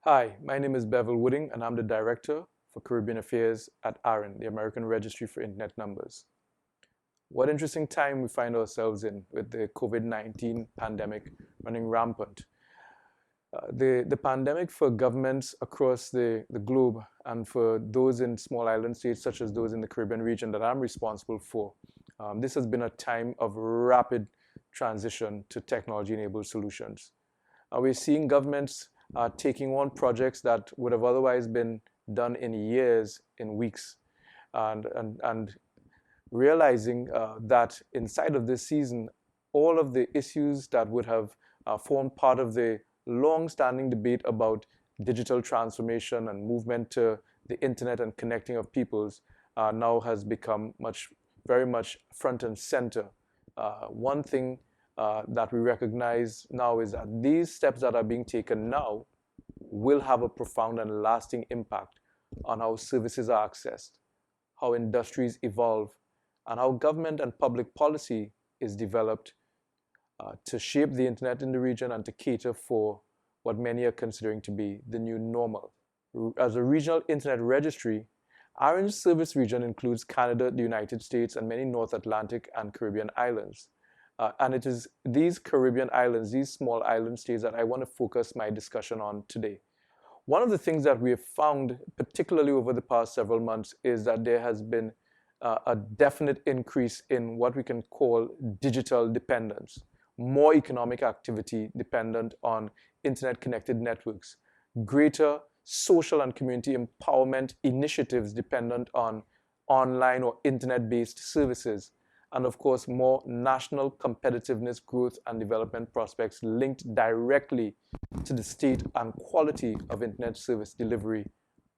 Hi, my name is Bevel Wooding, and I'm the Director for Caribbean Affairs at ARIN, the American Registry for Internet Numbers. What interesting time we find ourselves in with the COVID-19 pandemic running rampant. The pandemic for governments across the globe and for those in small island states such as those in the Caribbean region that I'm responsible for, this has been a time of rapid transition to technology-enabled solutions. We're seeing governments taking on projects that would have otherwise been done in years, in weeks, and realizing that inside of this season, all of the issues that would have formed part of the long-standing debate about digital transformation and movement to the internet and connecting of peoples now has become very much front and center. One thing that we recognize now is that these steps that are being taken now will have a profound and lasting impact on how services are accessed, how industries evolve, and how government and public policy is developed to shape the internet in the region and to cater for what many are considering to be the new normal. As a regional internet registry, Orange service region includes Canada, the United States, and many North Atlantic and Caribbean islands. And it is these Caribbean islands, these small island states, that I want to focus my discussion on today. One of the things that we have found, particularly over the past several months, is that there has been a definite increase in what we can call digital dependence, more economic activity dependent on internet-connected networks, greater social and community empowerment initiatives dependent on online or internet-based services, and of course, more national competitiveness, growth, and development prospects linked directly to the state and quality of internet service delivery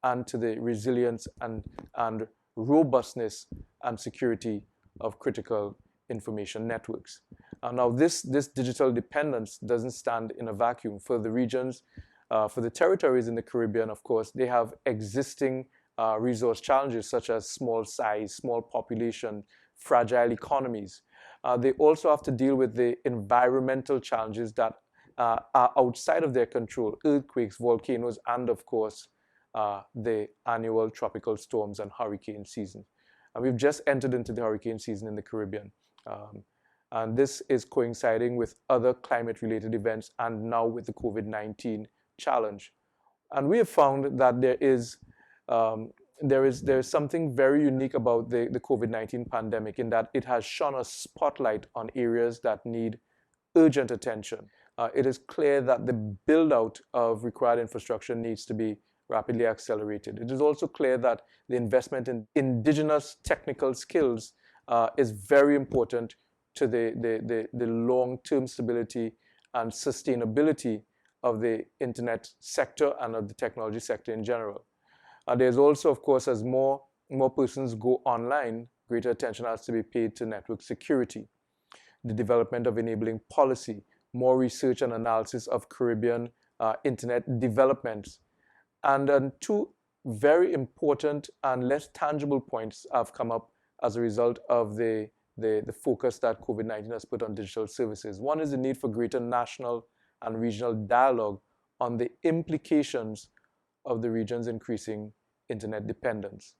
and to the resilience and robustness and security of critical information networks. Now, this digital dependence doesn't stand in a vacuum. For the regions, for the territories in the Caribbean, of course, they have existing resource challenges such as small size, small population, fragile economies. They also have to deal with the environmental challenges that are outside of their control: earthquakes, volcanoes, and of course, the annual tropical storms and hurricane season. And we've just entered into the hurricane season in the Caribbean. And this is coinciding with other climate-related events and now with the COVID-19 challenge. And we have found that there is something very unique about the COVID-19 pandemic in that it has shone a spotlight on areas that need urgent attention. It is clear that the build-out of required infrastructure needs to be rapidly accelerated. It is also clear that the investment in indigenous technical skills is very important to the long-term stability and sustainability of the internet sector and of the technology sector in general. There's also, of course, as more persons go online, greater attention has to be paid to network security, the development of enabling policy, more research and analysis of Caribbean internet developments. And two very important and less tangible points have come up as a result of the focus that COVID-19 has put on digital services. One is the need for greater national and regional dialogue on the implications of the region's increasing internet dependence.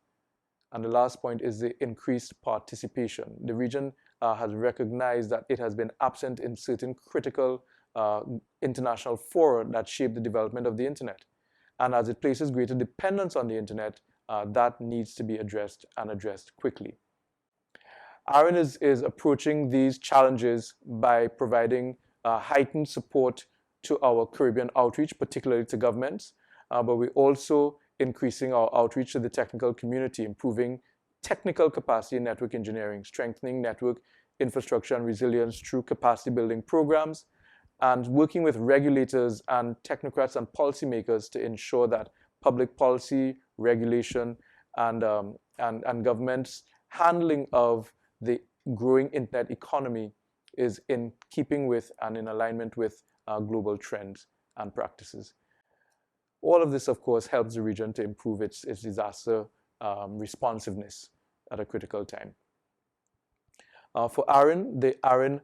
And the last point is the increased participation. The region has recognized that it has been absent in certain critical international fora that shape the development of the internet. And as it places greater dependence on the internet, that needs to be addressed and addressed quickly. ARIN is approaching these challenges by providing heightened support to our Caribbean outreach, particularly to governments, but we're also increasing our outreach to the technical community, improving technical capacity in network engineering, strengthening network infrastructure and resilience through capacity building programs, and working with regulators and technocrats and policymakers to ensure that public policy, regulation, and government's handling of the growing internet economy is in keeping with and in alignment with global trends and practices. All of this, of course, helps the region to improve its disaster responsiveness at a critical time. For ARIN, the ARIN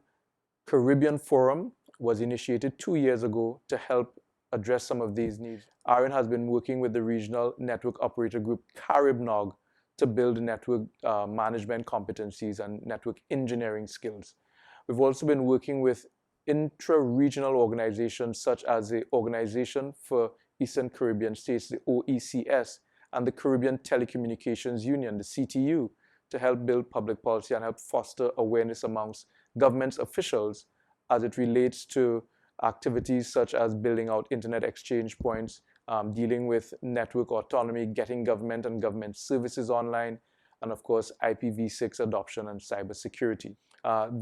Caribbean Forum was initiated 2 years ago to help address some of these needs. ARIN has been working with the regional network operator group CARIBNOG to build network management competencies and network engineering skills. We've also been working with intra-regional organizations such as the Organization for Eastern Caribbean States, the OECS, and the Caribbean Telecommunications Union, the CTU, to help build public policy and help foster awareness amongst government officials as it relates to activities such as building out internet exchange points, dealing with network autonomy, getting government and government services online, and of course, IPv6 adoption and cybersecurity.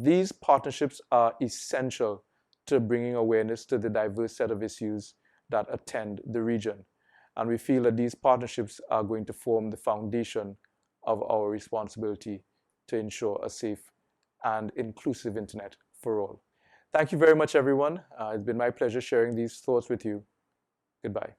These partnerships are essential to bringing awareness to the diverse set of issues that attend the region. And we feel that these partnerships are going to form the foundation of our responsibility to ensure a safe and inclusive internet for all. Thank you very much, everyone. It's been my pleasure sharing these thoughts with you. Goodbye.